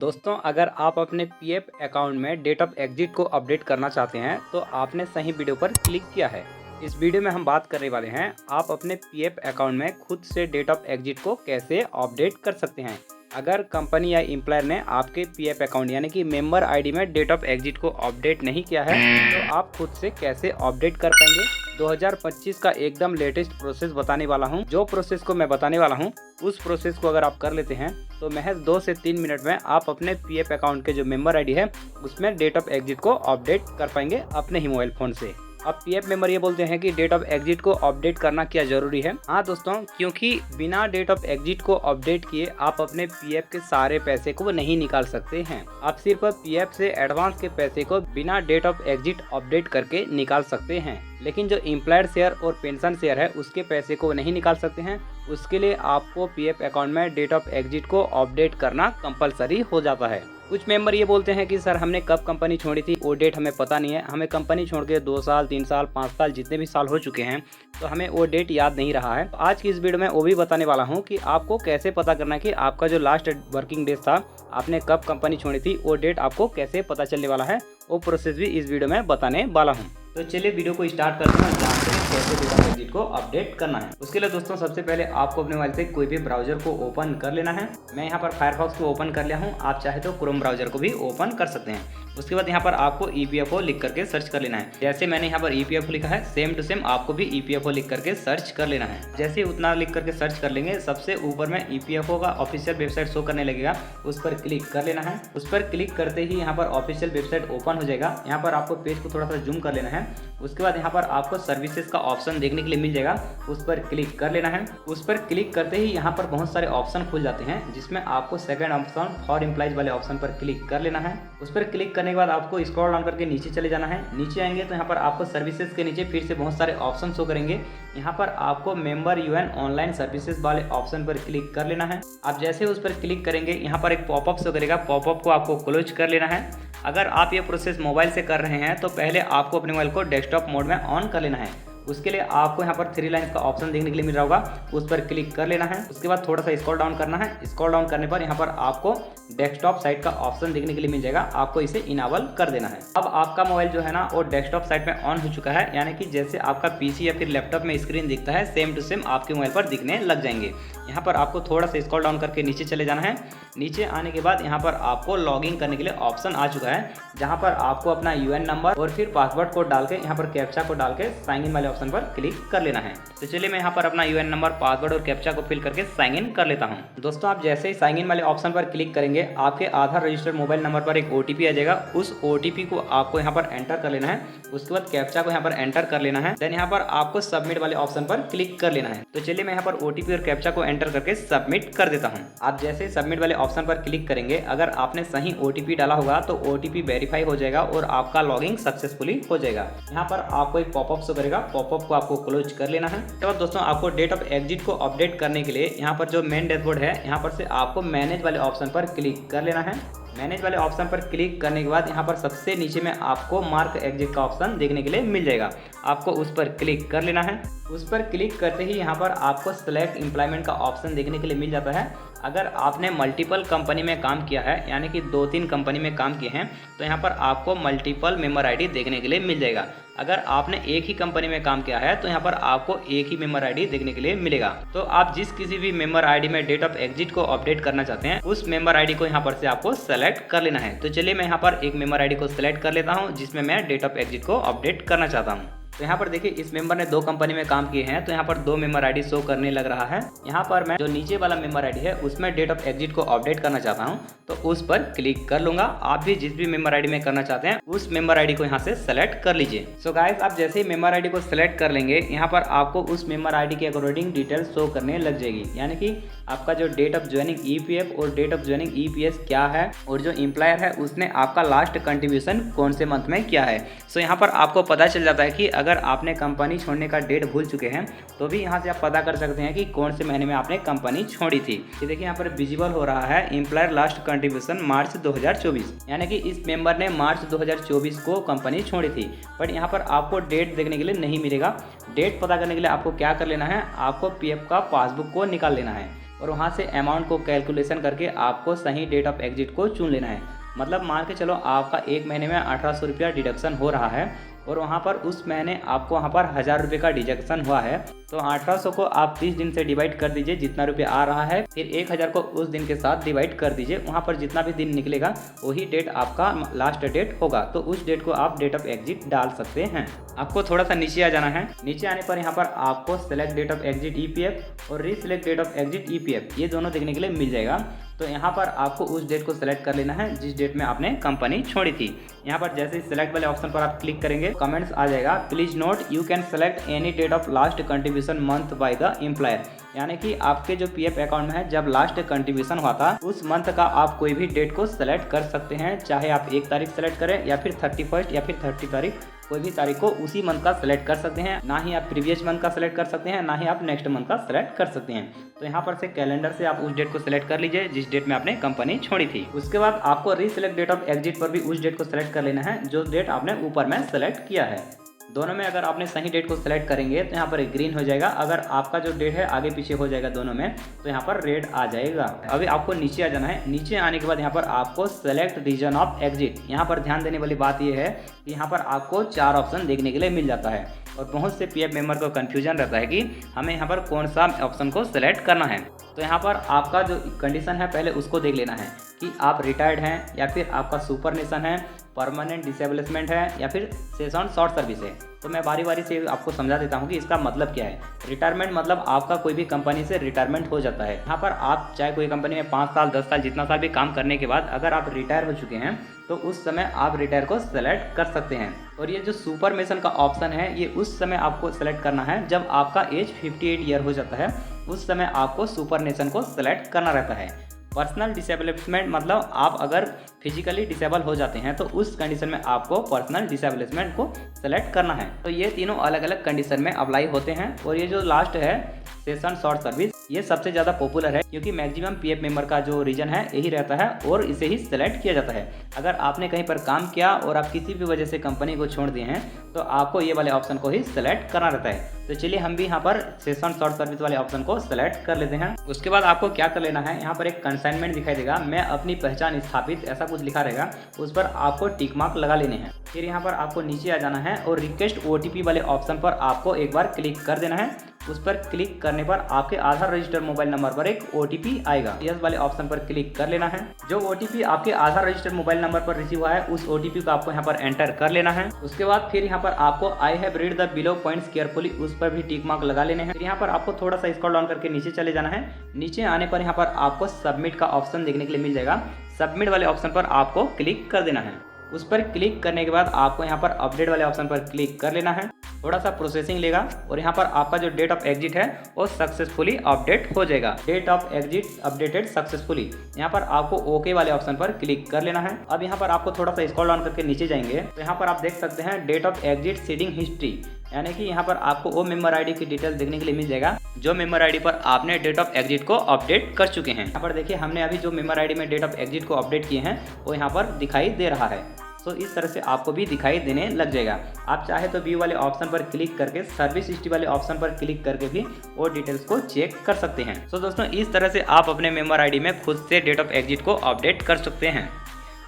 दोस्तों, अगर आप अपने पीएफ अकाउंट में डेट ऑफ एग्जिट को अपडेट करना चाहते हैं तो आपने सही वीडियो पर क्लिक किया है। इस वीडियो में हम बात करने वाले हैं आप अपने पीएफ अकाउंट में खुद से डेट ऑफ एग्जिट को कैसे अपडेट कर सकते हैं। अगर कंपनी या एम्प्लॉयर ने आपके पीएफ अकाउंट यानी कि मेंबर आईडी में डेट ऑफ एग्जिट को अपडेट नहीं किया है तो आप खुद से कैसे अपडेट कर पाएंगे। 2025 का एकदम लेटेस्ट प्रोसेस बताने वाला हूं। जो प्रोसेस को मैं बताने वाला हूं उस प्रोसेस को अगर आप कर लेते हैं तो महज 2 से 3 मिनट में आप अपने पीएफ अकाउंट के जो मेंबर आईडी है उसमें डेट ऑफ एग्जिट को अपडेट कर पाएंगे अपने ही मोबाइल फ़ोन से। अब पीएफ मेंबर ये बोलते हैं कि डेट ऑफ एग्जिट को अपडेट करना क्या जरूरी है। हाँ दोस्तों, क्योंकि बिना डेट ऑफ एग्जिट को अपडेट किए आप अपने पीएफ के सारे पैसे को नहीं निकाल सकते हैं। आप सिर्फ पीएफ से एडवांस के पैसे को बिना डेट ऑफ एग्जिट अपडेट करके निकाल सकते हैं, लेकिन जो एम्प्लॉयर शेयर और पेंशन शेयर है उसके पैसे को नहीं निकाल सकते हैं। उसके लिए आपको पीएफ अकाउंट में डेट ऑफ एग्जिट को अपडेट करना कंपलसरी हो जाता है। कुछ मेंबर ये बोलते हैं कि सर हमने कब कंपनी छोड़ी थी वो डेट हमें पता नहीं है, हमें कंपनी छोड़ के 2 साल 3 साल 5 साल जितने भी साल हो चुके हैं तो हमें वो डेट याद नहीं रहा है। तो आज की इस वीडियो में वो भी बताने वाला हूँ कि आपको कैसे पता करना है कि आपका जो लास्ट वर्किंग डेज था, आपने कब कंपनी छोड़ी थी, वो डेट आपको कैसे पता चलने वाला है। वो प्रोसेस भी इस वीडियो में बताने वाला हूँ। तो चलिए वीडियो को स्टार्ट करते हैं, जानते हैं कैसे डेट ऑफ एग्जिट को अपडेट करना है। उसके लिए दोस्तों सबसे पहले आपको अपने मोबाइल से कोई भी ब्राउजर को ओपन कर लेना है। मैं यहाँ पर फायरफॉक्स को ओपन कर लिया हूँ, आप चाहे तो क्रोम ब्राउजर को भी ओपन कर सकते हैं। उसके बाद यहाँ पर आपको ईपीएफओ लिख करके सर्च कर लेना है। जैसे मैंने यहाँ पर ईपीएफओ लिखा है सेम टू सेम आपको भी ईपीएफओ लिख करके सर्च कर लेना है। जैसे उतना लिख करके सर्च कर लेंगे, सबसे ऊपर में ईपीएफओ का ऑफिशियल वेबसाइट शो करने लगेगा, उस पर क्लिक कर लेना है। उस पर क्लिक करते ही यहाँ पर ऑफिशियल वेबसाइट ओपन हो जाएगा। यहाँ पर आपको पेज को थोड़ा सा जूम कर लेना है। उसके बाद यहाँ पर आपको सर्विसेज का ऑप्शन देखने के लिए मिल जाएगा, उस पर क्लिक कर लेना है। उस पर क्लिक करते ही यहाँ पर बहुत सारे ऑप्शन खुल जाते हैं, जिसमें आपको सेकंड ऑप्शन फॉर एम्प्लॉइज वाले ऑप्शन पर क्लिक कर लेना है। उस पर क्लिक करने के बाद आपको स्क्रॉल डाउन करके नीचे चले जाना है। नीचे आएंगे तो यहाँ पर आपको सर्विसेज के नीचे फिर से बहुत सारे ऑप्शन शो करेंगे। यहाँ पर आपको मेंबर यूएन ऑनलाइन सर्विसेज वाले ऑप्शन पर क्लिक कर लेना है। आप जैसे उस पर क्लिक करेंगे यहाँ पर एक पॉपअप शो करेगा, पॉपअप को आपको क्लोज कर लेना है। अगर आप ये प्रोसेस मोबाइल से कर रहे हैं तो पहले आपको अपने मोबाइल को डेस्कटॉप मोड में ऑन कर लेना है। उसके लिए आपको यहाँ पर 3 लाइन्स का ऑप्शन देखने के लिए मिल रहा होगा, उस पर क्लिक कर लेना है। उसके बाद थोड़ा सा स्क्रॉल डाउन करना है। स्क्रॉल डाउन करने पर यहाँ पर आपको डेस्कटॉप साइट का ऑप्शन देखने के लिए मिल जाएगा, आपको इसे इनेबल कर देना है। अब आपका मोबाइल जो है ना वो डेस्कटॉप साइट में ऑन हो चुका है, यानी कि जैसे आपका पीसी या फिर लैपटॉप में स्क्रीन दिखता है सेम टू सेम आपके मोबाइल पर दिखने लग जाएंगे। यहाँ पर आपको थोड़ा सा स्क्रॉल डाउन करके नीचे चले जाना है। नीचे आने के बाद यहाँ पर आपको लॉगिन करने के लिए ऑप्शन आ चुका है, जहाँ पर आपको अपना यूएन नंबर और फिर पासवर्ड कोड डाल के यहाँ पर कैप्चा को डाल के साइन इन वाले ऑप्शन पर क्लिक कर लेना है। तो चलिए मैं यहाँ पर अपना यूएन नंबर, पासवर्ड और कैप्चा को फिल करके साइन इन कर लेता हूँ। दोस्तों आप जैसे ही साइन इन वाले ऑप्शन पर क्लिक करेंगे आपके आधार रजिस्टर्ड मोबाइल नंबर पर एक ओटीपी आ जाएगा। उस ओटीपी को आपको यहाँ पर एंटर कर लेना है। उसके बाद कैप्चा को यहाँ पर एंटर कर लेना है। देन यहाँ पर आपको सबमिट वाले ऑप्शन पर क्लिक कर लेना है। तो चलिए मैं यहाँ पर ओटीपी और कैप्चा को एंटर करके सबमिट कर देता हूँ। आप जैसे सबमिट वाले ऑप्शन पर क्लिक करेंगे, अगर आपने सही ओटीपी डाला होगा तो ओटीपी वेरीफाई हो जाएगा और आपका लॉगिंग सक्सेसफुली हो जाएगा। यहाँ पर आपको एक पॉपअप शो करेगा, पॉपअप को आपको क्लोज कर लेना है। तो दोस्तों आपको डेट ऑफ एग्जिट को अपडेट करने के लिए यहाँ पर जो मेन डैशबोर्ड है यहाँ पर से आपको मैनेज वाले ऑप्शन पर क्लिक कर लेना है। मैनेज वाले ऑप्शन पर क्लिक करने के बाद यहाँ पर सबसे नीचे में आपको मार्क एग्जिट का ऑप्शन देखने के लिए मिल जाएगा, आपको उस पर क्लिक कर लेना है। उस पर क्लिक करते ही यहाँ पर आपको सेलेक्ट एम्प्लॉयमेंट का ऑप्शन देखने के लिए मिल जाता है। अगर आपने मल्टीपल कंपनी में काम किया है, यानी कि 2-3 कंपनी में काम किए हैं, तो यहाँ पर आपको मल्टीपल मेंबर आईडी देखने के लिए मिल जाएगा। अगर आपने एक ही कंपनी में काम किया है तो यहाँ पर आपको एक ही मेंबर आईडी देखने के लिए मिलेगा। तो आप जिस किसी भी मेंबर आईडी में डेट ऑफ एग्जिट को अपडेट करना चाहते हैं उस मेंबर आईडी को यहाँ पर से आपको सेलेक्ट कर लेना है। तो चलिए मैं यहाँ पर एक मेंबर आईडी को सेलेक्ट कर लेता हूँ जिसमें मैं डेट ऑफ एग्जिट को अपडेट करना चाहता हूँ। तो यहाँ पर देखिए इस मेंबर ने 2 कंपनी में काम किए हैं तो यहाँ पर 2 मेंबर आईडी शो करने लग रहा है। यहाँ पर मैं जो नीचे वाला मेंबर आईडी है उसमें डेट ऑफ एग्जिट को अपडेट करना चाहता हूँ तो उस पर क्लिक कर लूंगा। आप भी जिस भी मेंबर आईडी में करना चाहते हैं उस मेंबर आईडी को यहाँ से सेलेक्ट कर लीजिए। सो गाइस आप जैसे ही मेंबर आईडी को सेलेक्ट कर लेंगे यहाँ पर आपको उस मेंबर आईडी के अकॉर्डिंग डिटेल शो करने लग जाएगी, यानी कि आपका जो डेट ऑफ ज्वाइनिंग ईपीएफ और डेट ऑफ ज्वाइनिंग ईपीएस क्या है और जो एम्प्लॉयर है उसने आपका लास्ट कंट्रीब्यूशन कौन से मंथ में किया है। सो यहाँ पर आपको पता चल जाता है कि अगर आपने कंपनी छोड़ने का डेट भूल चुके हैं तो भी यहाँ से आप पता कर सकते हैं कि कौन से महीने में आपने कंपनी छोड़ी थी। ये देखिए यहाँ पर विजिबल हो रहा है एम्प्लॉयर लास्ट कंट्रीब्यूशन मार्च 2024, यानी कि इस मेंबर ने मार्च 2024 को कंपनी छोड़ी थी। बट यहाँ पर आपको डेट देखने के लिए नहीं मिलेगा। डेट पता करने के लिए आपको क्या कर लेना है, आपको पीएफ का पासबुक को निकाल लेना है। और वहाँ से अमाउंट को कैलकुलेशन करके आपको सही डेट ऑफ एग्जिट को चुन लेना है। मतलब मान के चलो आपका एक महीने में 1800 रुपया डिडक्शन हो रहा है और वहाँ पर उस महीने आपको वहाँ पर 1000 रुपये का डिडक्शन हुआ है, तो 1800 को आप 30 दिन से डिवाइड कर दीजिए जितना रुपया आ रहा है, फिर 1000 को उस दिन के साथ डिवाइड कर दीजिए। वहाँ पर जितना भी दिन निकलेगा वही डेट आपका लास्ट डेट होगा, तो उस डेट को आप डेट ऑफ एग्जिट डाल सकते हैं। आपको थोड़ा सा नीचे आ जाना है। नीचे आने पर यहाँ पर आपको select date of exit EPF और reselect date of exit EPF ये दोनों देखने के लिए मिल जाएगा। तो यहाँ पर आपको उस डेट को सेलेक्ट कर लेना है जिस डेट में आपने कंपनी छोड़ी थी। यहाँ पर जैसे ही सिलेक्ट वाले ऑप्शन पर आप क्लिक करेंगे कमेंट्स आ जाएगा, please note you can select any date of last contribution month by the employer. यानी कि आपके जो पीएफ अकाउंट में है जब लास्ट कंट्रीब्यूशन हुआ था उस मंथ का आप कोई भी डेट को सेलेक्ट कर सकते हैं, चाहे आप 1 तारीख सेलेक्ट करें या फिर 31 या फिर 30 तारीख, कोई भी तारीख को उसी मंथ का सेलेक्ट कर सकते हैं। ना ही आप प्रीवियस मंथ का सेलेक्ट कर सकते हैं, ना ही आप नेक्स्ट मंथ का सेलेक्ट कर सकते हैं। तो यहाँ पर से कैलेंडर से आप उस डेट को सेलेक्ट कर लीजिए जिस डेट में आपने कंपनी छोड़ी थी। उसके बाद आपको रीसेलेक्ट डेट ऑफ एग्जिट पर भी उस डेट को सेलेक्ट कर लेना है जो डेट आपने ऊपर में सेलेक्ट किया है। दोनों में अगर आपने सही डेट को सेलेक्ट करेंगे तो यहाँ पर ग्रीन हो जाएगा, अगर आपका जो डेट है आगे पीछे हो जाएगा दोनों में तो यहाँ पर रेड आ जाएगा। अभी आपको नीचे आ जाना है। नीचे आने के बाद यहाँ पर आपको सेलेक्ट रीजन ऑफ एग्जिट। यहाँ पर ध्यान देने वाली बात यह है कि यहाँ पर आपको 4 ऑप्शन देखने के लिए मिल जाता है और बहुत से पीएफ मेंबर को कन्फ्यूजन रहता है कि हमें यहाँ पर कौन सा ऑप्शन को सेलेक्ट करना है। तो यहाँ पर आपका जो कंडीशन है पहले उसको देख लेना है कि आप रिटायर्ड हैं या फिर आपका सुपरनेशन है, परमानेंट डिसेबलमेंट है या फिर सेशन शॉर्ट सर्विस है। तो मैं बारी बारी से आपको समझा देता हूँ कि इसका मतलब क्या है। रिटायरमेंट मतलब आपका कोई भी कंपनी से रिटायरमेंट हो जाता है। यहाँ पर आप चाहे कोई कंपनी में 5 साल 10 साल जितना साल भी काम करने के बाद अगर आप रिटायर हो चुके हैं तो उस समय आप रिटायर को सेलेक्ट कर सकते हैं। और ये जो सुपरमेशन का ऑप्शन है ये उस समय आपको सेलेक्ट करना है जब आपका एज 58 ईयर हो जाता है, उस समय आपको सुपरनेशन को सेलेक्ट करना रहता है। पर्सनल डिसेबलमेंट मतलब आप अगर फिजिकली डिसेबल हो जाते हैं तो उस कंडीशन में आपको पर्सनल डिसेबलमेंट को सेलेक्ट करना है। तो ये तीनों अलग अलग कंडीशन में अप्लाई होते हैं। और ये जो लास्ट है सेशन शॉर्ट सर्विस ये सबसे ज़्यादा पॉपुलर है क्योंकि मैक्सिमम पीएफ मेंबर का जो रीजन है यही रहता है और इसे ही सेलेक्ट किया जाता है। अगर आपने कहीं पर काम किया और आप किसी भी वजह से कंपनी को छोड़ दिए हैं तो आपको ये वाले ऑप्शन को ही सेलेक्ट करना रहता है। तो चलिए हम भी यहाँ पर सेशन शॉर्ट सर्विस वाले ऑप्शन को सेलेक्ट कर लेते हैं। उसके बाद आपको क्या कर लेना है, यहाँ पर एक कंसाइनमेंट दिखाई देगा, मैं अपनी पहचान स्थापित ऐसा कुछ लिखा रहेगा, उस पर आपको टिक मार्क लगा लेने हैं। फिर यहाँ पर आपको नीचे आ जाना है और रिक्वेस्ट ओटीपी वाले ऑप्शन पर आपको एक बार क्लिक कर देना है। उस पर क्लिक करने पर आपके आधार रजिस्टर्ड मोबाइल नंबर पर एक ओटीपी आएगा, यस वाले ऑप्शन पर क्लिक कर लेना है। जो ओटीपी आपके आधार रजिस्टर्ड मोबाइल नंबर पर रिसीव हुआ है उस ओटीपी को आपको यहाँ पर एंटर कर लेना है। उसके बाद फिर यहाँ पर आपको I have read the below points carefully उस पर भी टिक मार्क लगा लेने हैं। फिर यहाँ पर आपको थोड़ा सा स्क्रॉल डाउन करके नीचे चले जाना है। नीचे आने पर यहाँ पर आपको सबमिट का ऑप्शन देखने के लिए मिल जाएगा। सबमिट वाले ऑप्शन पर आपको क्लिक कर देना है। उस पर क्लिक करने के बाद आपको यहाँ पर अपडेट वाले ऑप्शन पर क्लिक कर लेना है। थोड़ा सा प्रोसेसिंग लेगा और यहाँ पर आपका जो डेट ऑफ एग्जिट है वो सक्सेसफुली अपडेट हो जाएगा। Date of exit updated successfully. यहाँ पर आपको ओके वाले ऑप्शन पर क्लिक कर लेना है। अब यहाँ पर आपको थोड़ा सा स्क्रॉल डाउन करके नीचे जाएंगे तो यहाँ पर आप देख सकते हैं date of exit seeding history, यानी कि यहाँ पर आपको वो मेंबर आईडी की डिटेल्स देखने के लिए मिल जाएगा जो मेंबर आईडी पर आपने डेट ऑफ एग्जिट को अपडेट कर चुके हैं। यहाँ पर देखिए हमने अभी जो मेंबर आईडी में डेट ऑफ एग्जिट को अपडेट किए हैं वो यहाँ पर दिखाई दे रहा है। तो इस तरह से आपको भी दिखाई देने लग जाएगा। आप चाहे तो व्यू वाले ऑप्शन पर क्लिक करके सर्विस हिस्ट्री वाले ऑप्शन पर क्लिक करके भी वो डिटेल्स को चेक कर सकते हैं। तो दोस्तों इस तरह से आप अपने मेंबर आईडी में खुद से डेट ऑफ एग्जिट को अपडेट कर सकते हैं।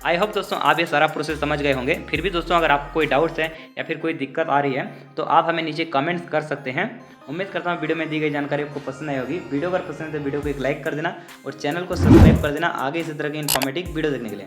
आई होप दोस्तों आप ये सारा प्रोसेस समझ गए होंगे। फिर भी दोस्तों अगर आपको कोई डाउट्स है या फिर कोई दिक्कत आ रही है तो आप हमें नीचे कमेंट्स कर सकते हैं। उम्मीद करता हूँ वीडियो में दी गई जानकारी आपको पसंद आई होगी। वीडियो अगर पसंद है तो वीडियो को एक लाइक कर देना और चैनल को सब्सक्राइब कर देना आगे इसी तरह की इन्फॉर्मेटिव वीडियो देखने के लिए।